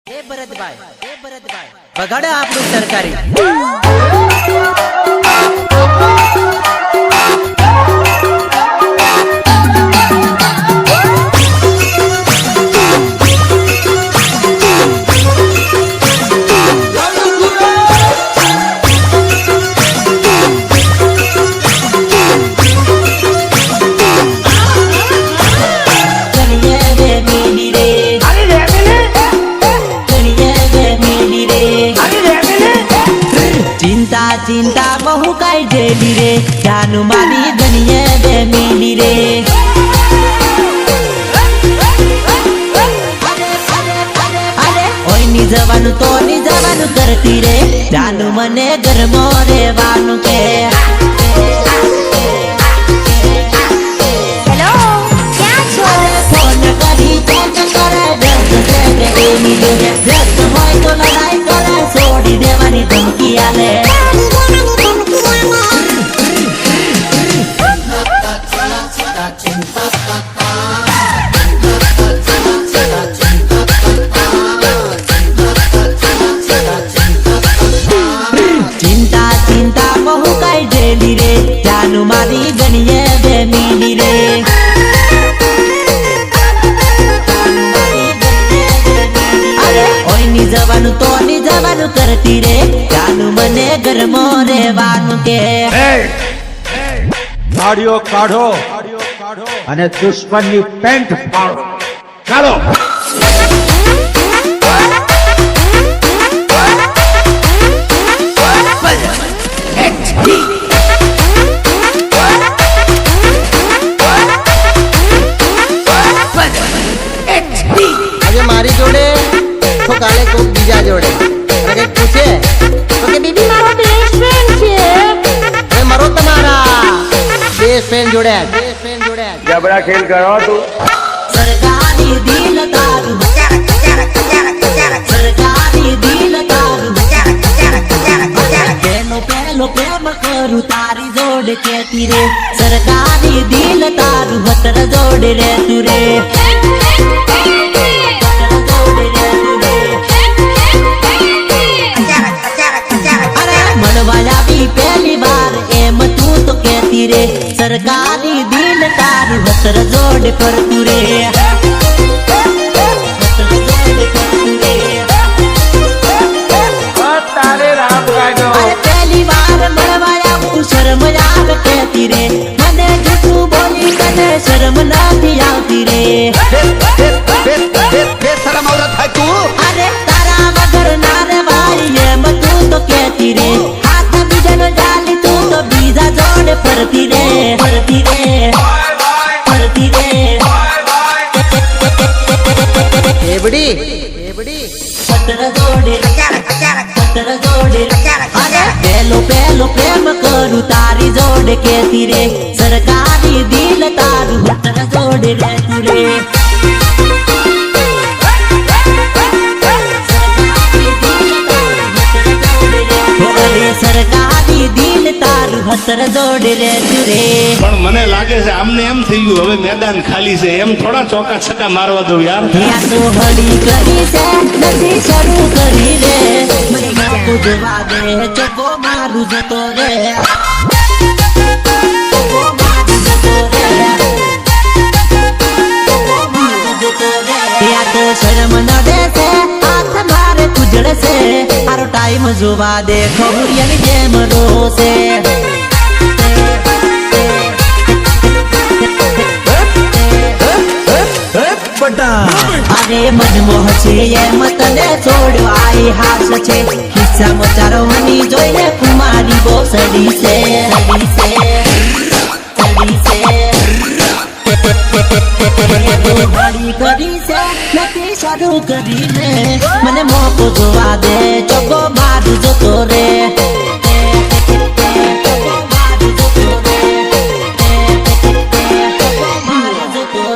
એ ભરતભાઈ બગાડે આપણું સરકારી चिंता बहु काई डेली रे जानू मारी गनिए बे मिली रे ओय नी जवानु तो नी जवानु करती रे जानू मने गरमो रे वानु के हेलो क्या छो फोन करी चेक करे दर्द से के एनी दे दर्द होय तो लड़ाई करे छोड़ी देवानी धमकी आले चिंता बहु काई डेली रे जानू मारी गनिए बे मिली रे अरे ओय नी जवानु तो नी जवानु करती रे जानू मने गरमो रे वानु के ગાડીઓ કાઢો અને દુશ્મનની પેન્ટ ફાડો ચાલો આજે મારી જોડે તો કાલે કોક બીજા જોડે અને કઈક પૂછે તો કે બીબી મારો બેસ્ટ ફ્રેન્ડ છે એ મારો તમારા બેસ્ટ ફ્રેન્ડ જોડે જબરા ખેલ કરો તું સરકારી દિલ તારું સરકારી દિલ તારું પેલો પ્રેમ કરું તારી જોડે કેતી રે સરકારી દિલ તારું હતર જોડે રે તું રે मनवाया भी पहली बार एम तू तो कहती रे सरकारी दिल तारू हसर जोड़ पर तू रे તારે રામ ગાજો पहली बार मनवाया तू शर्म याद कहती रे मने झूठू बोली कने शर्म नहीं आती रे શરમ આવત થાય તું अरे तारा मगर नारे भाई एम तू तो कहती रे हाथ बीजन डाली तू तो बीजा जोड़ परती रे परती रे परती रे एबड़ी सतर जोड़े अरे पेलो प्रेम करू तारी जोड़ कहती रे सरकारी दिल तारू हतर जोड़े रे तू रे સરકારી દિલ તારું હતર જોડે રે તુરે પણ મને લાગે છે આમને એમ થઈ ગયું હવે મેદાન ખાલી છે એમ થોડા ચોકા છક્કા મારવા દઉં યાર ત્યાં તો હળી કરી છે નથી શરૂ કરી રે મને નાખું જવા દે ચોકો મારું જતો રે ચોકો મારું જતો રે ચોકો મારું જતો રે ત્યાં તો શરમ ન દેશે હાથ મારે કુજળશે આરો ટાઈમ જોવા દે ખબુરિયાની જેમ રોશે અરે મનમોહ છે એમ તને છોડવાય હાસ છે ખિસ્સા મચારવાની જોઈને કુમારી બહુ સડી છે હળી કરી છે નથી શરૂ કરીને મને મોકો જોવા દે ચોકો મારું જતો રે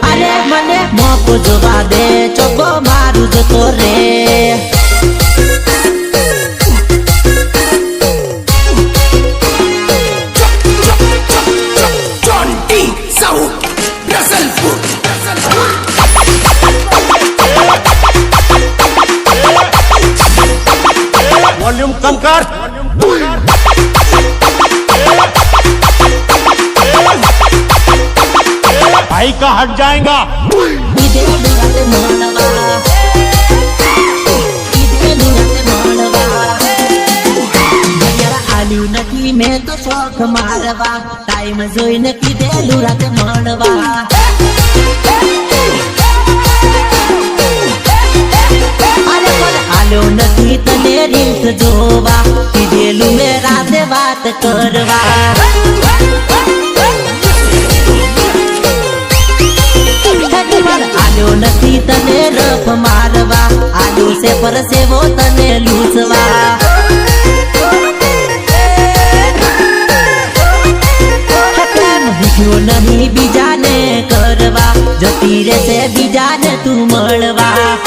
અરે મને મોકો જોવા દે ચોકો મારું જતો રે वॉल्यूम कम कर भाई का हट जाएगा આલ્યું નથી મેં તો શોખ મારવા ટાઈમ જોઈને કીધેલું રાતે મળવા આલ્યો નથી તને રીલ્સ જોવા કીધેલું મેં રાતે વાત કરવા આલ્યો નથી તને રફ મારવા આલ્યો છે પરસેવો તને લૂસવા નહીં બીજાને કરવા જતી રહેશે બીજાને તું મળવા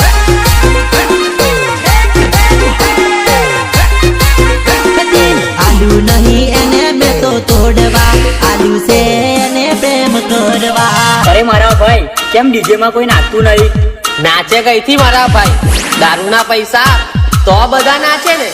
આલુ નહીં એને મેં તો તોડવા આલુ છે એને પ્રેમ કરવા અરે મારા ભાઈ કેમ ડીજે માં કોઈ નાચતું નહીં? નાચે કઈથી મારા ભાઈ? દારૂના પૈસા તો બધા નાચે ને.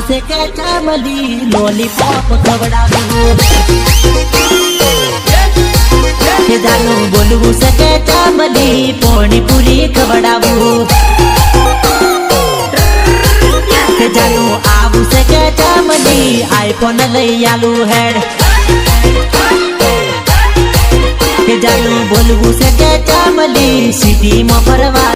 से के चामली लॉलीपॉप खवડાવું કે જાનું બોલવું છે કે ચામલી પાણીપુરી ખવડાવું કે જાનું આવું છે કે ચામલી આઈફોન લઈ આલું હેડ કે જાનું બોલવું છે કે ચામલી સિટીમાં ફરવા